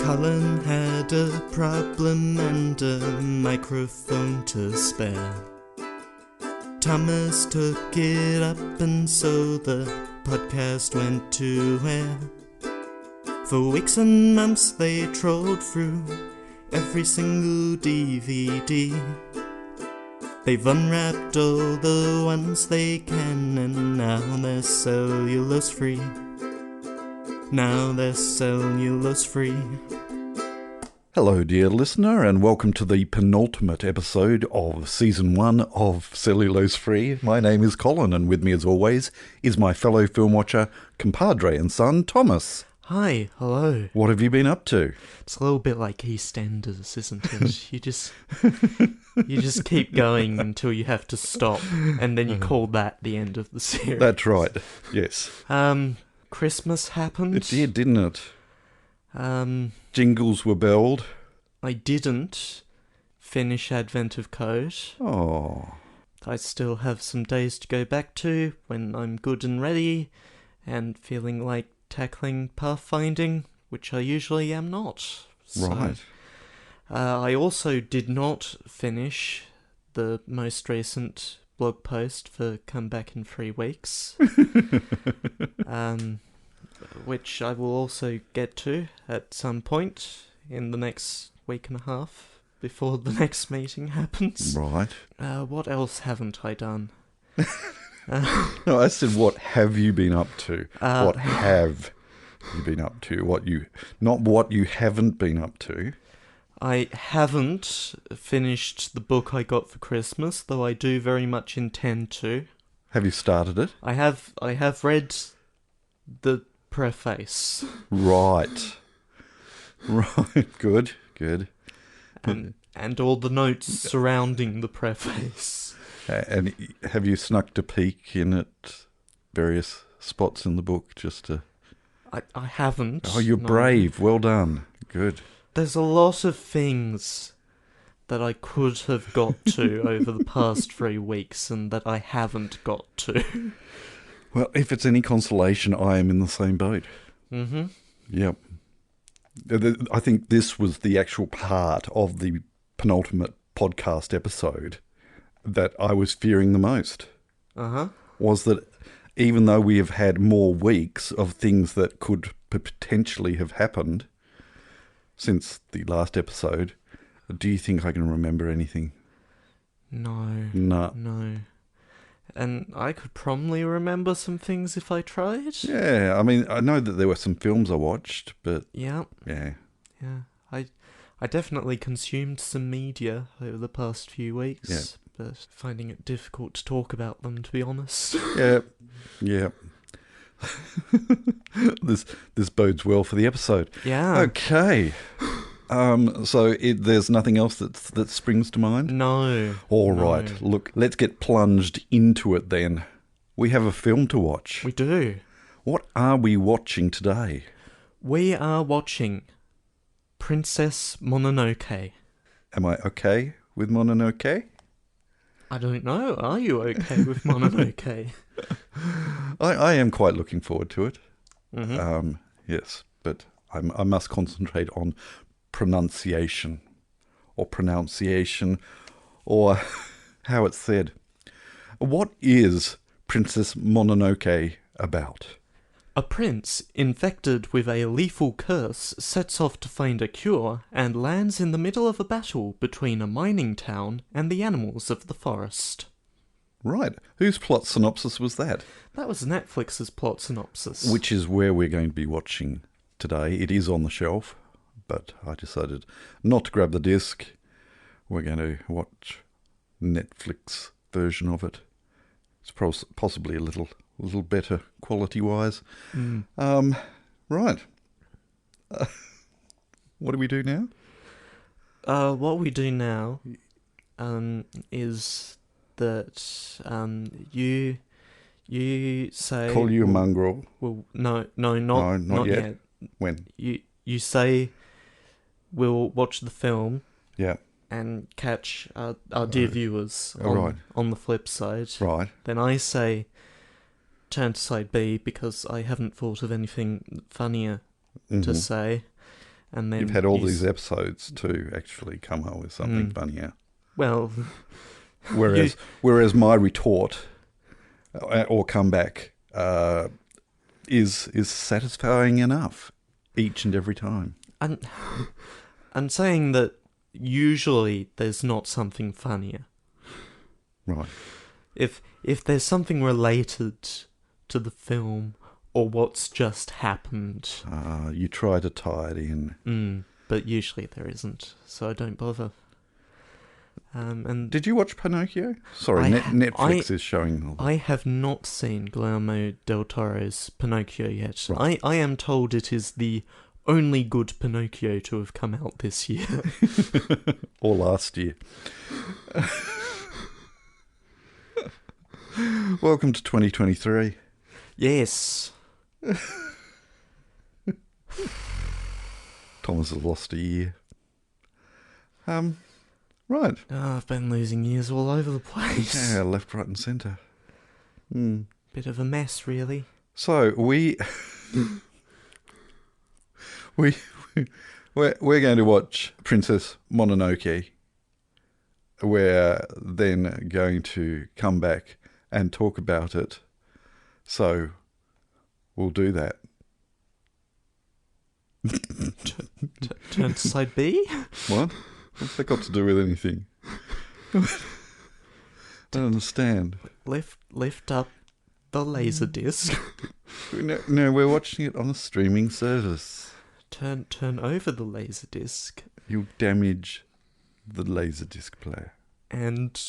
Colin had a problem and a microphone to spare. Thomas took it up and so the podcast went to air. For weeks and months they trolled through every single DVD. They've unwrapped all the ones they can and now they're cellulose free. Now they're cellulose free. Hello dear listener, and welcome to the penultimate episode of Season 1 of Cellulose Free. My name is Colin, and with me as always is my fellow film watcher, compadre and son, Thomas. Hi, hello. What have you been up to? It's a little bit like EastEnders, isn't it? You just keep going until you have to stop, and then you call that the end of the series. That's right, yes. Christmas happened. It did, didn't it? Jingles were belled. I didn't finish Advent of Code. Oh. I still have some days to go back to when I'm good and ready and feeling like tackling pathfinding, which I usually am not. Right. I also did not finish the most recent blog post for Come Back in 3 weeks, which I will also get to at some point in the next week and a half before the next meeting happens. Right. What else haven't I done? No, I said, what have you been up to? What have you been up to? Not what you haven't been up to. I haven't finished the book I got for Christmas, though I do very much intend to. Have you started it? I have read the preface. Right. Right. Good. And all the notes surrounding the preface. And have you snuck a peek in at various spots in the book just to... I haven't. Oh, you're brave. Well done. Good. There's a lot of things that I could have got to over the past 3 weeks and that I haven't got to. Well, if it's any consolation, I am in the same boat. Mm-hmm. Yep. I think this was the actual part of the penultimate podcast episode that I was fearing the most. Uh-huh. Was that even though we have had more weeks of things that could potentially have happened since the last episode, do you think I can remember anything? No. No. And I could probably remember some things if I tried. Yeah, I mean, I know that there were some films I watched, but... Yeah. Yeah. I definitely consumed some media over the past few weeks, but finding it difficult to talk about them, to be honest. Yeah. This bodes well for the episode. Yeah. Okay. So there's nothing else that springs to mind? No. All right. Look, let's get plunged into it then. We have a film to watch. We do. What are we watching today? We are watching Princess Mononoke. Am I okay with Mononoke? I don't know. Are you okay with Mononoke? I am quite looking forward to it. Mm-hmm. Yes, but I must concentrate on pronunciation, or how it's said. What is Princess Mononoke about? A prince infected with a lethal curse sets off to find a cure and lands in the middle of a battle between a mining town and the animals of the forest. Right. Whose plot synopsis was that? That was Netflix's plot synopsis. Which is where we're going to be watching today. It is on the shelf, but I decided not to grab the disc. We're going to watch Netflix version of it. It's possibly a little better quality-wise. Right. What do we do now? What we do now is that you say... Call you a mongrel. Well, no, not yet. When? You say we'll watch the film. Yeah. And catch our dear viewers right. on the flip side. Right. Then I say turn to side B because I haven't thought of anything funnier to say. And then you've had all these episodes to actually come up with something funnier. Well, whereas my retort or comeback is satisfying enough each and every time. I'm saying that usually there's not something funnier. Right. If there's something related to the film or what's just happened, you try to tie it in. But usually there isn't, so I don't bother. And did you watch Pinocchio? Sorry, Netflix is showing. I have not seen Guillermo del Toro's Pinocchio yet. Right. I am told it is the only good Pinocchio to have come out this year. Or last year. Welcome to 2023. Yes. Thomas has lost a year. Right. Oh, I've been losing years all over the place. Yeah, left, right and centre. Bit of a mess, really. So we're going to watch Princess Mononoke. We're then going to come back and talk about it. So we'll do that. Turn to side B? What? What's that got to do with anything? I don't understand. Lift up the laser disc. No, we're watching it on a streaming service. Turn over the laser disc. You'll damage the Laserdisc player. And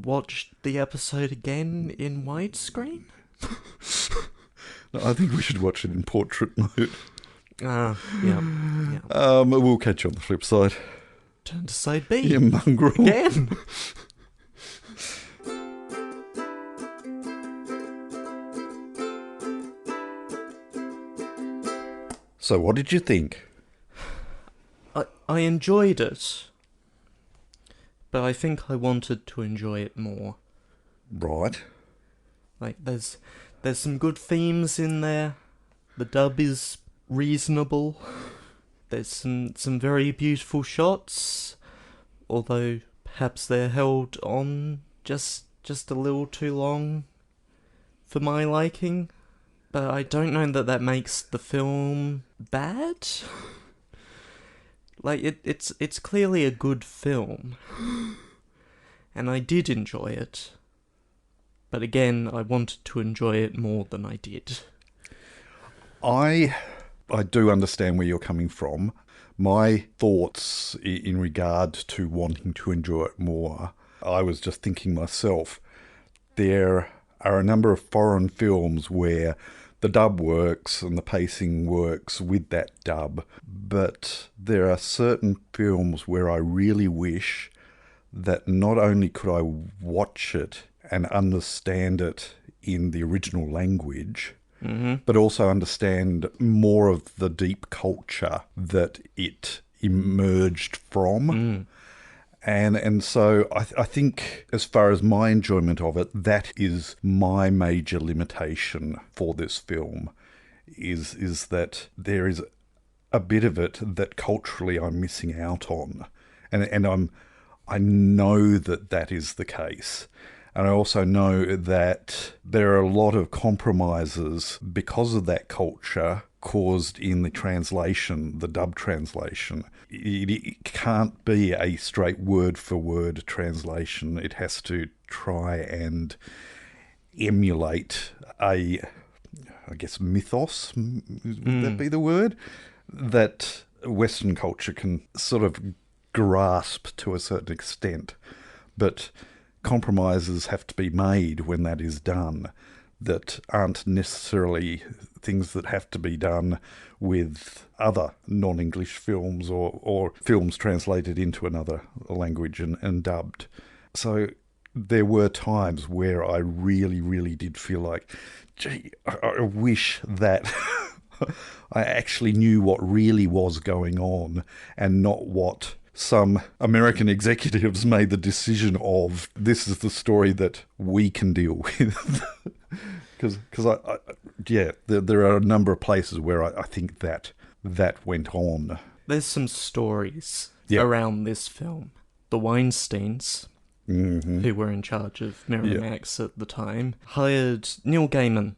watch the episode again in widescreen? No, I think we should watch it in portrait mode. Yeah. We'll catch you on the flip side. Turn to side B. You mongrel. Again. So what did you think? I enjoyed it. But I think I wanted to enjoy it more. Right. Like, there's some good themes in there. The dub is reasonable. There's some very beautiful shots, although perhaps they're held on just a little too long for my liking. But I don't know that makes the film bad. Like, it's clearly a good film. And I did enjoy it. But again, I wanted to enjoy it more than I did. I do understand where you're coming from. My thoughts in regard to wanting to enjoy it more, I was just thinking myself, there are a number of foreign films where the dub works and the pacing works with that dub, but there are certain films where I really wish that not only could I watch it and understand it in the original language, but also understand more of the deep culture that it emerged from. And so I think as far as my enjoyment of it, that is my major limitation for this film, is that there is a bit of it that culturally I'm missing out on. And I know that is the case. And I also know that there are a lot of compromises because of that culture caused in the translation, the dub translation. It can't be a straight word-for-word translation. It has to try and emulate I guess, mythos, would that be the word? That Western culture can sort of grasp to a certain extent. But compromises have to be made when that is done that aren't necessarily things that have to be done with other non-English films or films translated into another language and dubbed. So there were times where I really, really did feel like, gee, I wish that I actually knew what really was going on and not what some American executives made the decision of, this is the story that we can deal with. Because there are a number of places where I think that went on. there's some stories Yep. around this film. The Weinsteins, who were in charge of Miramax at the time, hired Neil Gaiman,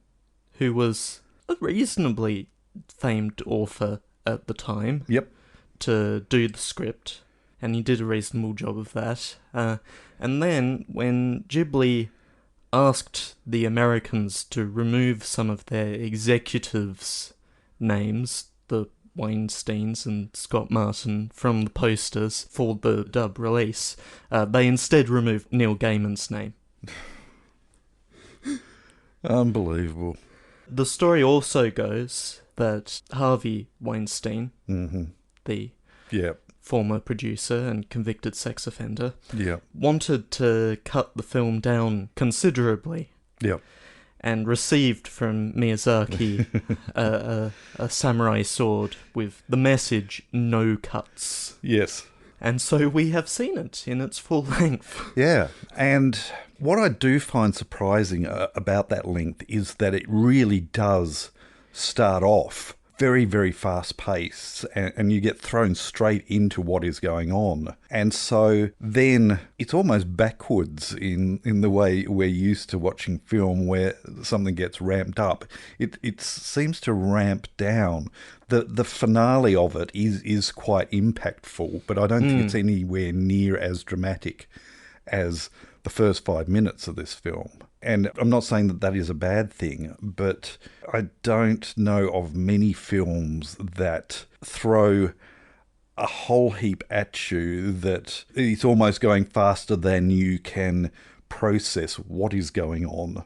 who was a reasonably famed author at the time, Yep. to do the script, and he did a reasonable job of that. And then, when Ghibli asked the Americans to remove some of their executives' names, the Weinsteins and Scott Martin, from the posters for the dub release, they instead removed Neil Gaiman's name. Unbelievable. The story also goes that Harvey Weinstein, the Yep. former producer and convicted sex offender, Yep. wanted to cut the film down considerably, Yep. and received from Miyazaki a samurai sword with the message, "No cuts." Yes. And so we have seen it in its full length. Yeah, and what I do find surprising about that length is that it really does start off very, very fast-paced, and you get thrown straight into what is going on. And so then it's almost backwards in the way we're used to watching film, where something gets ramped up. It seems to ramp down. The finale of it is quite impactful, but I don't think it's anywhere near as dramatic as the first 5 minutes of this film. And I'm not saying that is a bad thing, but I don't know of many films that throw a whole heap at you that it's almost going faster than you can process what is going on,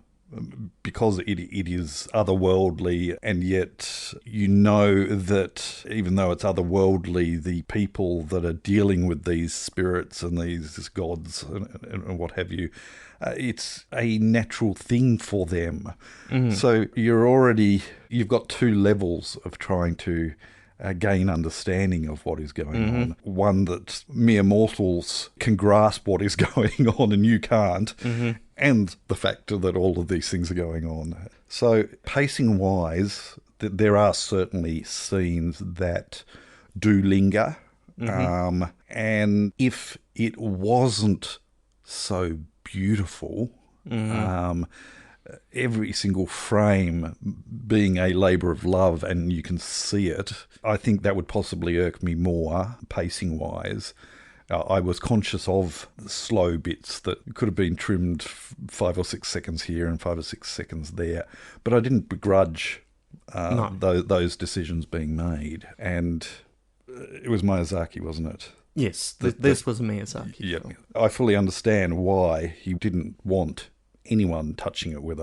because it is otherworldly, and yet you know that even though it's otherworldly, the people that are dealing with these spirits and these gods and what have you, it's a natural thing for them. So you've got two levels of trying to gain understanding of what is going on. One that mere mortals can grasp what is going on and you can't, and the fact that all of these things are going on. So pacing-wise, there are certainly scenes that do linger, and if it wasn't so beautiful, every single frame being a labour of love and you can see it, I think that would possibly irk me more, pacing-wise. I was conscious of the slow bits that could have been trimmed 5 or 6 seconds here and 5 or 6 seconds there, but I didn't begrudge those decisions being made. And it was Miyazaki, wasn't it? Yes, this was a Miyazaki film. I fully understand why he didn't want anyone touching it with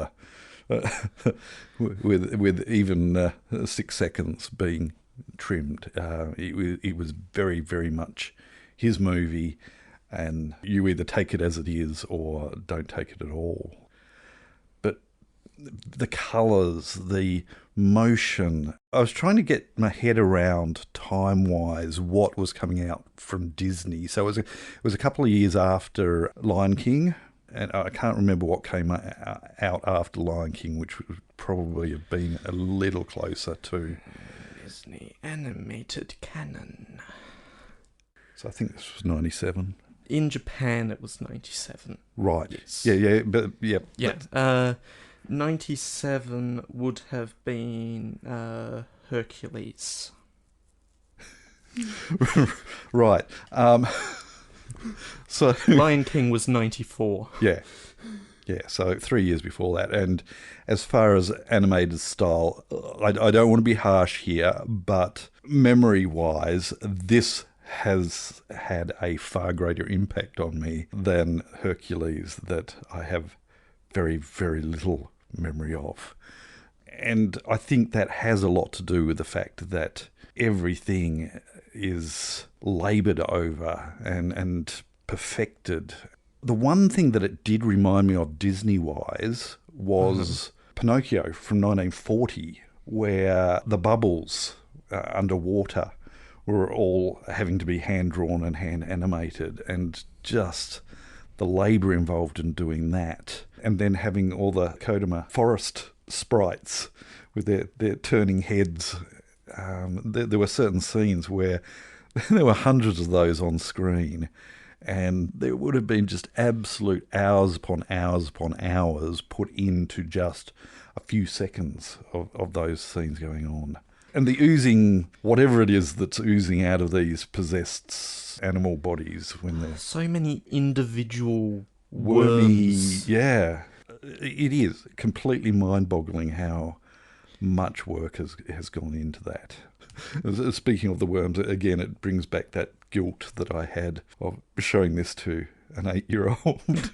with even 6 seconds being trimmed. It was very, very much his movie, and you either take it as it is or don't take it at all. But the colours, the motion, I was trying to get my head around time-wise what was coming out from Disney. So it was a couple of years after Lion King, and I can't remember what came out after Lion King, which would probably have been a little closer to Disney animated canon. So I think this was 97. In Japan, it was 97. Right. Yes. Yeah, but yeah. Yeah. 97 would have been Hercules. Right. So Lion King was 94. Yeah, so 3 years before that. And as far as animated style, I don't want to be harsh here, but memory-wise, this has had a far greater impact on me than Hercules, that I have very, very little memory of. And I think that has a lot to do with the fact that everything is laboured over and perfected. The one thing that it did remind me of Disney-wise was Pinocchio from 1940, where the bubbles underwater were all having to be hand-drawn and hand-animated, and just the labour involved in doing that. And then having all the Kodama forest sprites with their turning heads there were certain scenes where there were hundreds of those on screen, and there would have been just absolute hours upon hours upon hours put into just a few seconds of those scenes going on. And the oozing, whatever it is that's oozing out of these possessed animal bodies when they're... So many individual wormy, worms. yeah. It is completely mind-boggling how much work has gone into that. Speaking of the worms, again, it brings back that guilt that I had of showing this to an 8-year-old.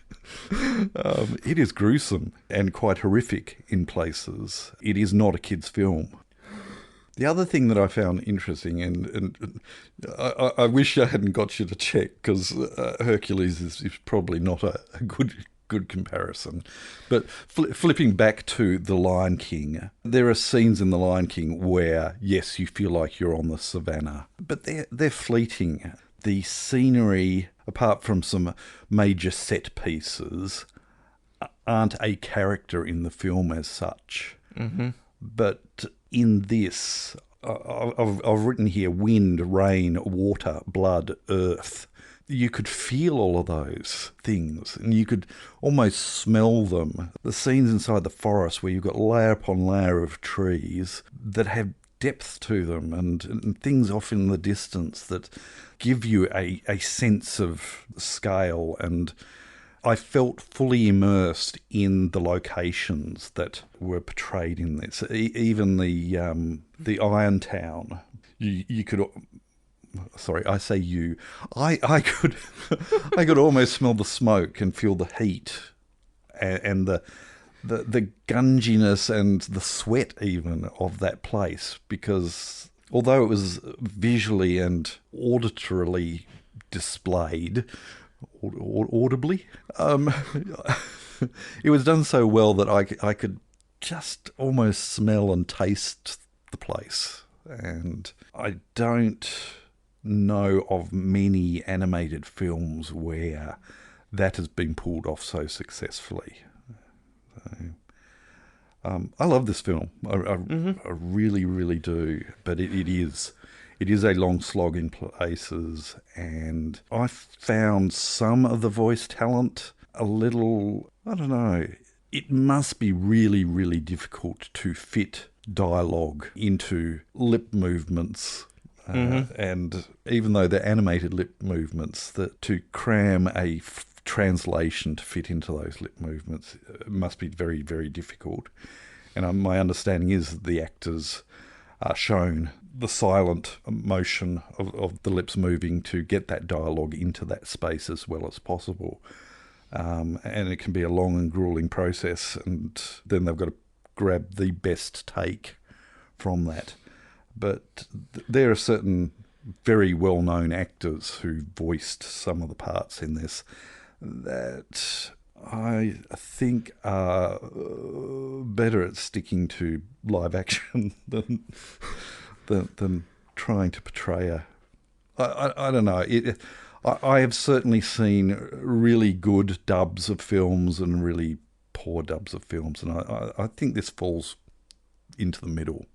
It is gruesome and quite horrific in places. It is not a kid's film. The other thing that I found interesting, and I wish I hadn't got you to check, because Hercules is probably not a good comparison. But flipping back to The Lion King, there are scenes in The Lion King where, yes, you feel like you're on the savannah, but they're fleeting. The scenery, apart from some major set pieces, aren't a character in the film as such. Mm-hmm. But in this, I've written here wind, rain, water, blood, earth. You could feel all of those things, and you could almost smell them. The scenes inside the forest where you've got layer upon layer of trees that have depth to them, and things off in the distance that give you a sense of scale. And I felt fully immersed in the locations that were portrayed in this. Even the Iron Town, you could... Sorry, I say you. I could I could almost smell the smoke and feel the heat and the gunginess and the sweat even of that place, because although it was visually and auditorily displayed, audibly, it was done so well that I could just almost smell and taste the place. And I don't know of many animated films where that has been pulled off so successfully. I love this film. I really, really do. But it is a long slog in places, and I found some of the voice talent a little, I don't know, it must be really, really difficult to fit dialogue into lip movements. And even though they're animated lip movements, that to cram a translation to fit into those lip movements must be very, very difficult. And my understanding is that the actors are shown the silent motion of the lips moving to get that dialogue into that space as well as possible. And it can be a long and grueling process, and then they've got to grab the best take from that. But there are certain very well-known actors who voiced some of the parts in this that I think are better at sticking to live action than trying to portray I don't know. I have certainly seen really good dubs of films and really poor dubs of films, and I think this falls into the middle.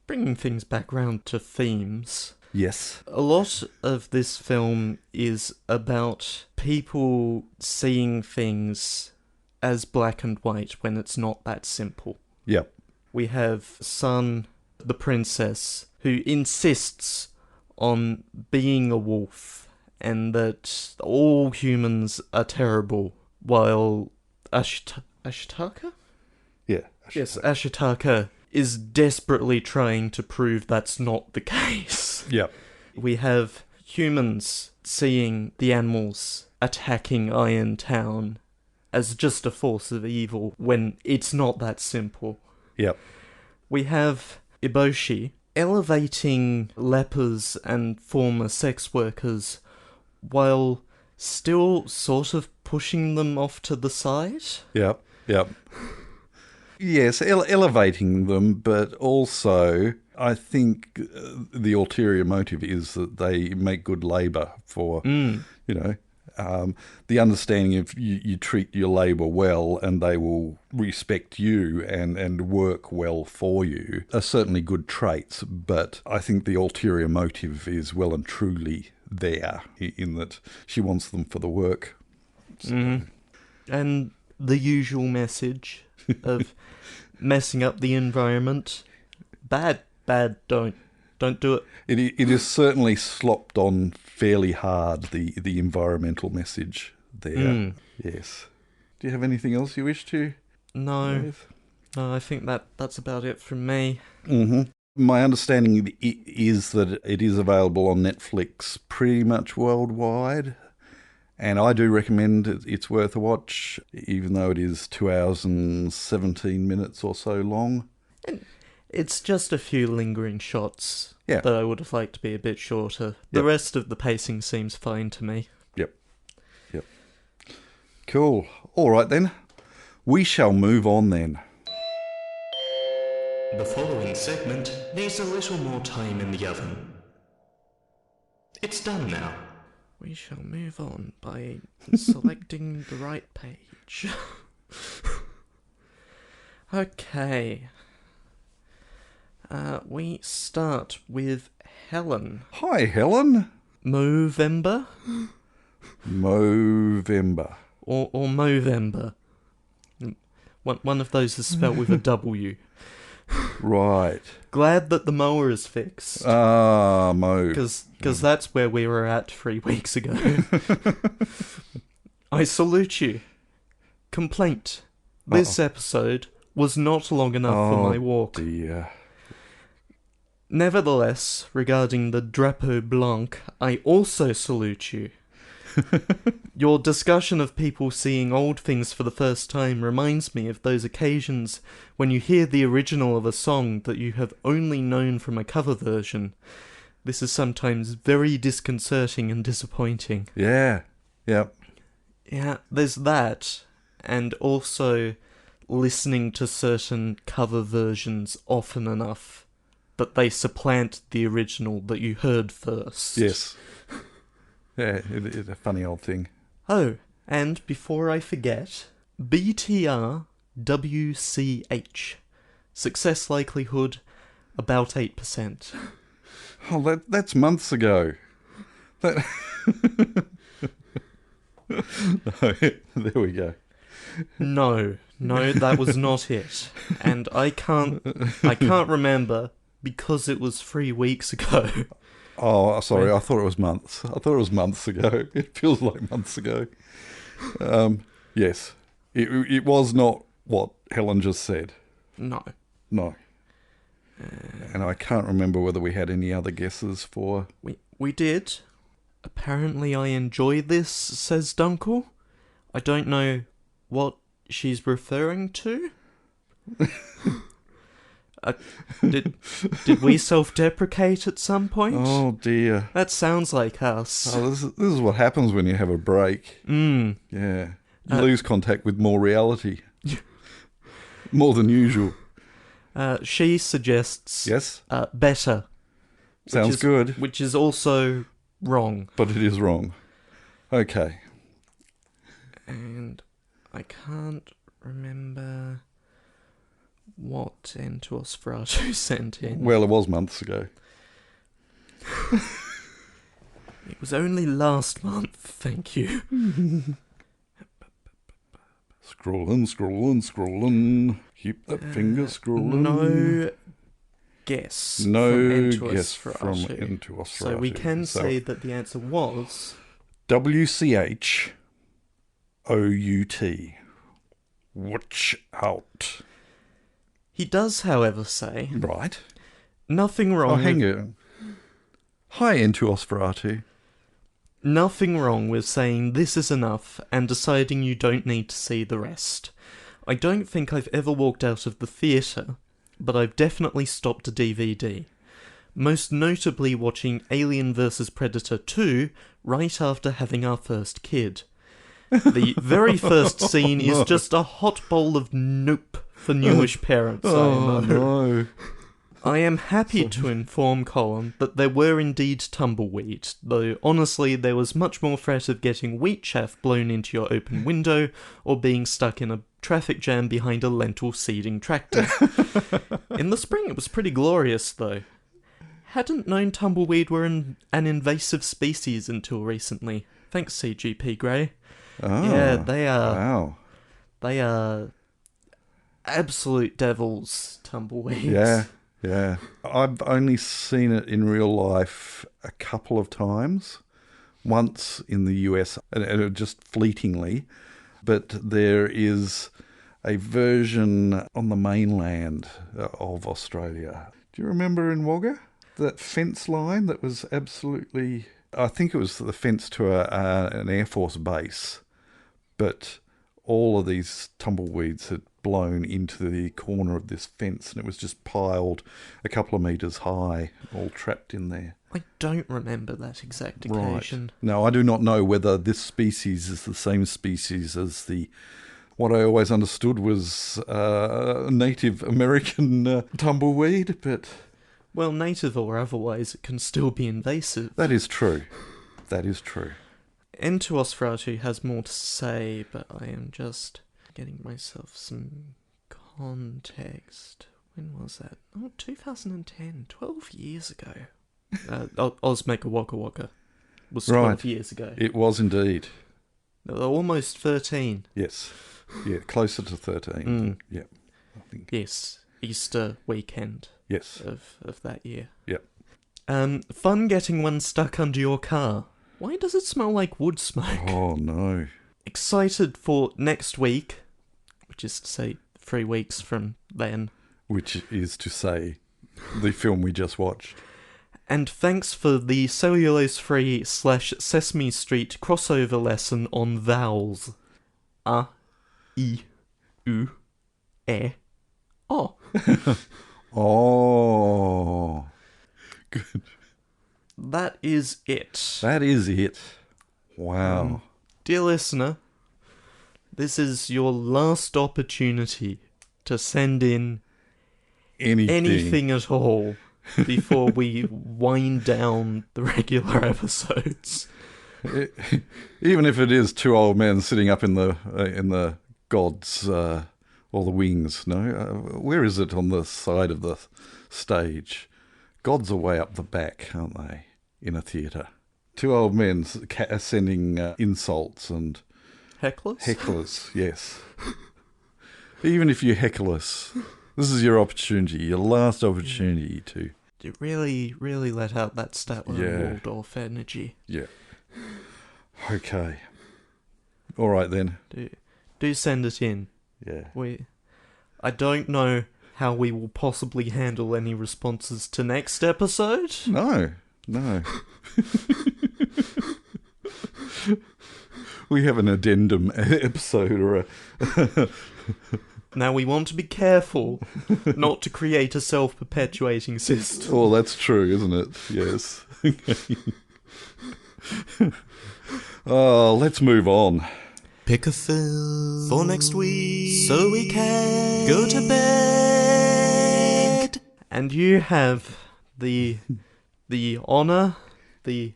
Bringing things back round to themes. Yes. A lot of this film is about people seeing things as black and white when it's not that simple. Yep. We have Sun, the princess, who insists on being a wolf and that all humans are terrible, while Ashitaka? Yeah. Yes, Ashitaka is desperately trying to prove that's not the case. Yep. We have humans seeing the animals attacking Iron Town as just a force of evil when it's not that simple. Yep. We have Iboshi elevating lepers and former sex workers while still sort of pushing them off to the side. Yep. Yes, elevating them, but also I think the ulterior motive is that they make good labour for, The understanding of you treat your labour well and they will respect you and work well for you are certainly good traits, but I think the ulterior motive is well and truly there in that she wants them for the work. So. And the usual message of messing up the environment. Bad, don't do it. It is certainly slopped on fairly hard, the environmental message there. Yes. Do you have anything else you wish to? No, I think that's about it from me. My understanding is that it is available on Netflix pretty much worldwide, and I do recommend it's worth a watch, even though it is 2 hours and 17 minutes or so long. It's just a few lingering shots that I would have liked to be a bit shorter. The rest of the pacing seems fine to me. Yep. Cool. All right then. We shall move on then. The following segment needs a little more time in the oven. It's done now. We shall move on by selecting the right page. Okay. We start with Helen. Hi, Helen. Movember? Movember. Or Movember. One of those is spelt with a W. Right. Glad that the mower is fixed. Mow. Because that's where we were at 3 weeks ago. I salute you. Complaint. This episode was not long enough for my walk. Dear. Nevertheless, regarding the Drapeau Blanc, I also salute you. Your discussion of people seeing old things for the first time reminds me of those occasions when you hear the original of a song that you have only known from a cover version. This is sometimes very disconcerting and disappointing. Yeah. Yep. Yeah, there's that, and also listening to certain cover versions often enough that they supplant the original that you heard first. Yes. Yeah, it's a funny old thing. Oh, and before I forget, BTR WCH. Success likelihood, about 8%. Oh, that's months ago. No, there we go. No, that was not it. And I can't remember because it was 3 weeks ago. Oh, sorry, I thought it was months. Ago. It feels like months ago. Yes, it was not what Helen just said. No. And I can't remember whether we had any other guesses for... We did. Apparently I enjoy this, says Dunkyl. I don't know what she's referring to. Did we self-deprecate at some point? Oh dear. That sounds like us. Oh, this is what happens when you have a break. Yeah. You lose contact with more reality. More than usual. She suggests... Yes? Better. Sounds good. Which is also wrong. But it is wrong. Okay. And I can't remember what Into Osferatu sent in. Well, it was months ago. It was only last month, thank you. Scrolling. Keep that finger scrolling. No guess from Into Osferatu. So we can say that the answer was... WCHOUT. Watch out. He does, however, say... Right. Nothing wrong with... hang on. Hi, Into Osferatu. Nothing wrong with saying this is enough and deciding you don't need to see the rest. I don't think I've ever walked out of the theatre, but I've definitely stopped a DVD. Most notably watching Alien vs Predator 2 right after having our first kid. The very first scene is just a hot bowl of nope for newish parents. Oh, no. I am happy to inform Colin that there were indeed tumbleweed, though honestly there was much more threat of getting wheat chaff blown into your open window or being stuck in a traffic jam behind a lentil seeding tractor. In the spring it was pretty glorious though. Hadn't known tumbleweed were an invasive species until recently. Thanks CGP Grey. Oh, Yeah, they are... Wow. They are absolute devils, tumbleweeds. Yeah. I've only seen it in real life a couple of times. Once in the US, and just fleetingly. But there is a version on the mainland of Australia. Do you remember in Wagga? That fence line that was absolutely... I think it was the fence to an Air Force base. But all of these tumbleweeds had blown into the corner of this fence, and it was just piled a couple of metres high, all trapped in there. I don't remember that exact occasion. Right. Now, I do not know whether this species is the same species as what I always understood was Native American tumbleweed, but... Well, native or otherwise, it can still be invasive. That is true. Entuosferatu has more to say, but I am just getting myself some context. When was that? Oh, 2010, 12 years ago. Osmega Waka Waka was 12 years ago. It was indeed. Almost 13. Yes. Yeah, closer to 13. Yeah, I think. Yes, Easter weekend. Yes. Of that year. Yep. Fun getting one stuck under your car. Why does it smell like wood smoke? Oh, no. Excited for next week, which is to say 3 weeks from then. Which is to say the film we just watched. And thanks for the Cellulose-free / Sesame Street crossover lesson on vowels. A, I, U, E, O. Oh, good. That is it. That is it. Wow. Dear listener, this is your last opportunity to send in anything at all before we wind down the regular episodes. Even if it is 2 old men sitting up in the gods or the wings, no? Where is it on the side of the stage? Gods are way up the back, aren't they, in a theatre? 2 old men sending insults and... Hecklers? Yes. Even if you heckle us, this is your opportunity, your last opportunity to... You really, really let out that Statler and Waldorf energy. Yeah. Okay. All right, then. Do send it in. Yeah. I don't know how we will possibly handle any responses to next episode. No. We have an addendum episode or a... Now we want to be careful not to create a self-perpetuating system. Oh, that's true, isn't it? Yes. Oh, let's move on. Pick a film for next week so we can go to bed. And you have the honour, the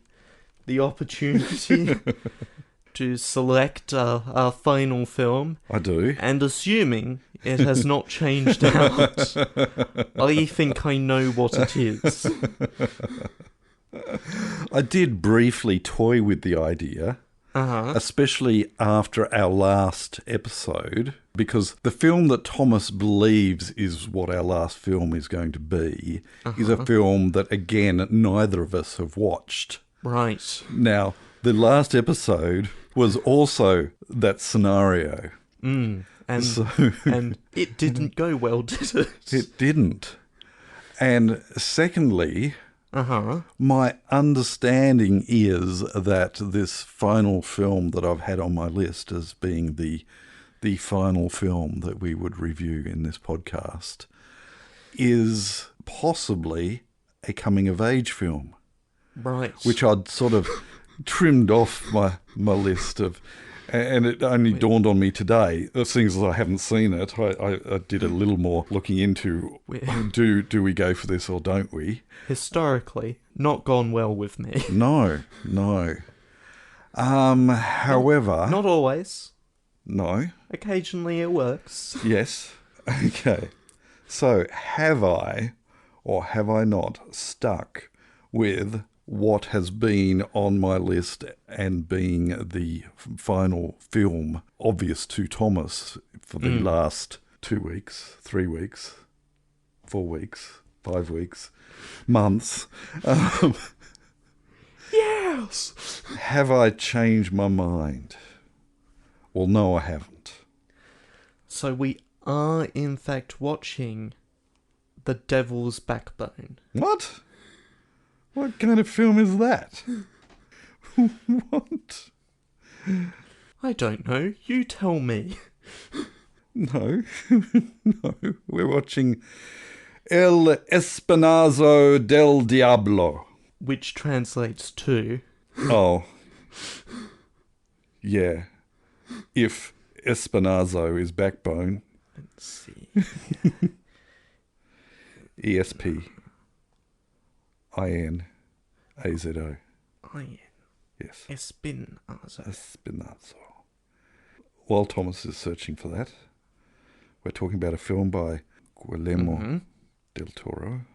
opportunity to select our final film. I do. And assuming it has not changed out, I think I know what it is. I did briefly toy with the idea, especially after our last episode, because the film that Thomas believes is what our last film is going to be is a film that, again, neither of us have watched. Right. Now, the last episode was also that scenario. And it didn't go well, did it? It didn't. And secondly, my understanding is that this final film that I've had on my list as being the final film that we would review in this podcast is possibly a coming-of-age film. Right. Which I'd sort of trimmed off my list of... And it only dawned on me today, seeing as I haven't seen it, I did a little more looking into, do we go for this or don't we? Historically, not gone well with me. No. However... Not always. No. Occasionally it works. Yes. Okay. So, have I, or have I not, stuck with what has been on my list and being the final film obvious to Thomas for the last 2 weeks, 3 weeks, 4 weeks, 5 weeks, months? Yes! Have I changed my mind? Well, no, I haven't. So we are, in fact, watching The Devil's Backbone. What? What kind of film is that? What? I don't know. You tell me. No. No. We're watching El Espinazo del Diablo. Which translates to... Oh. Yeah. If Espinazo is backbone. Let's see. Espinazo. Yes. Espinazo. While Thomas is searching for that, we're talking about a film by Guillermo del Toro,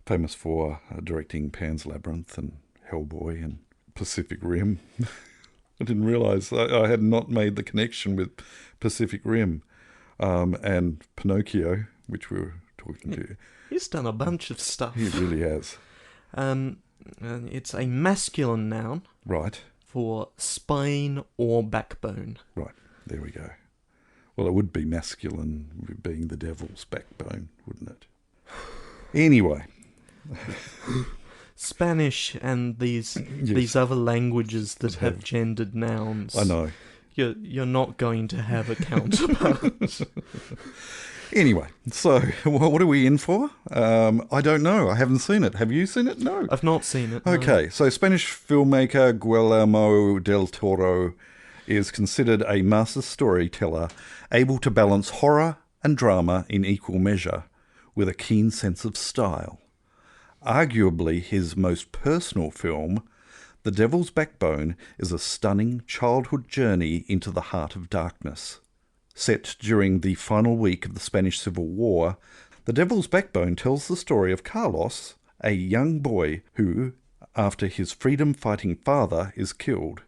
famous for directing Pan's Labyrinth and Hellboy and Pacific Rim. I didn't realise I had not made the connection with Pacific Rim and Pinocchio, which we were talking to. He's done a bunch of stuff. He really has. It's a masculine noun. Right. For spine or backbone. Right. There we go. Well, it would be masculine being the devil's backbone, wouldn't it? Anyway. Spanish and these other languages that have gendered nouns. I know. You're not going to have a counterpart. Anyway, so what are we in for? I don't know. I haven't seen it. Have you seen it? No. I've not seen it. No. Okay, so Spanish filmmaker Guillermo del Toro is considered a master storyteller able to balance horror and drama in equal measure with a keen sense of style. Arguably his most personal film, The Devil's Backbone is a stunning childhood journey into the heart of darkness. Set during the final week of the Spanish Civil War, The Devil's Backbone tells the story of Carlos, a young boy who, after his freedom-fighting father is killed,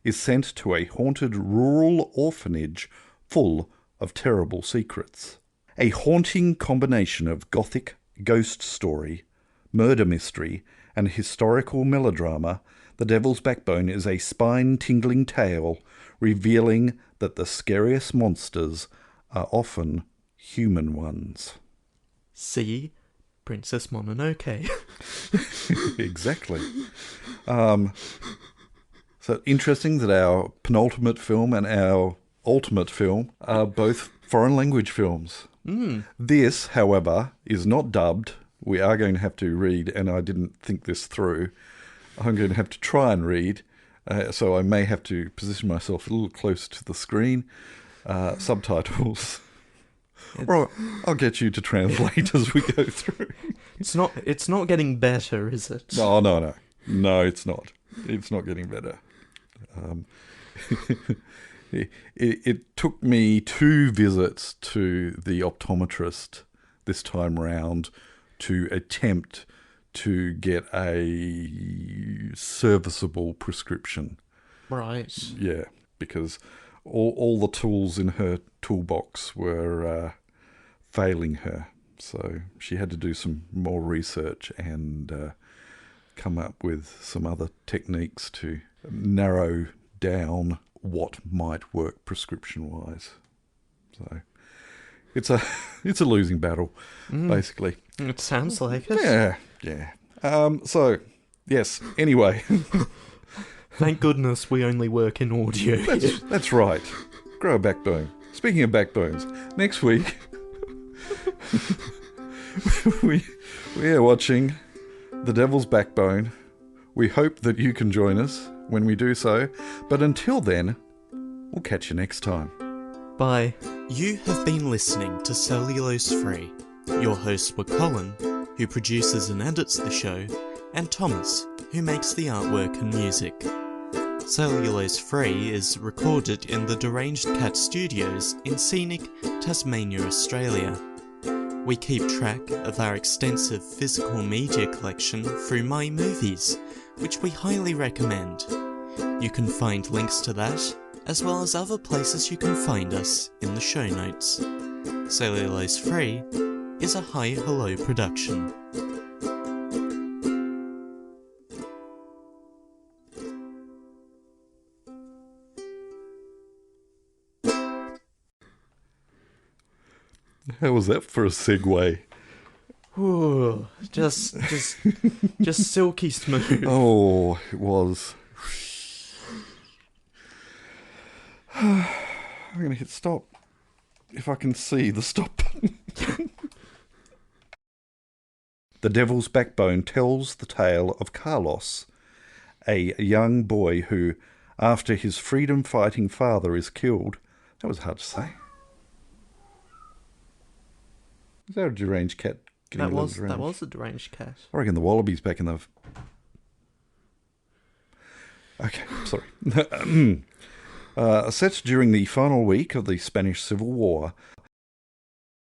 is sent to a haunted rural orphanage full of terrible secrets. A haunting combination of gothic ghost story, murder mystery, and historical melodrama, The Devil's Backbone is a spine-tingling tale revealing that the scariest monsters are often human ones. See Princess Mononoke. Exactly. So interesting that our penultimate film and our ultimate film are both foreign language films. This, however, is not dubbed. We are going to have to read, and I didn't think this through. I'm going to have to try and read, so I may have to position myself a little closer to the screen. Subtitles. Or I'll get you to translate as we go through. It's not getting better, is it? No. No, it's not. It's not getting better. It took me 2 visits to the optometrist this time round to attempt to get a serviceable prescription. Right. Yeah, because all the tools in her toolbox were failing her. So she had to do some more research and come up with some other techniques to narrow down what might work prescription-wise. So it's a losing battle, basically. It sounds like it. Yeah. So, yes, anyway. Thank goodness we only work in audio. That's right. Grow a backbone. Speaking of backbones, next week we are watching The Devil's Backbone. We hope that you can join us when we do so. But until then, We'll catch you next time. Bye. You have been listening to Cellulose Free. Your hosts were Colin, who produces and edits the show, and Thomas, who makes the artwork and music. Cellulose Free is recorded in the Deranged Cat Studios in scenic Tasmania, Australia. We keep track of our extensive physical media collection through My Movies, which we highly recommend. You can find links to that, as well as other places you can find us, in the show notes. Cellulose Free is a Hi Hello production. How was that for a segue? Ooh, just silky smooth. Oh, it was. I'm going to hit stop. If I can see the stop button. The Devil's Backbone tells the tale of Carlos, a young boy who, after his freedom-fighting father is killed... That was hard to say. Is that a deranged cat? That was a deranged cat. I reckon the wallaby's back in the... Okay, sorry. Set during the final week of the Spanish Civil War,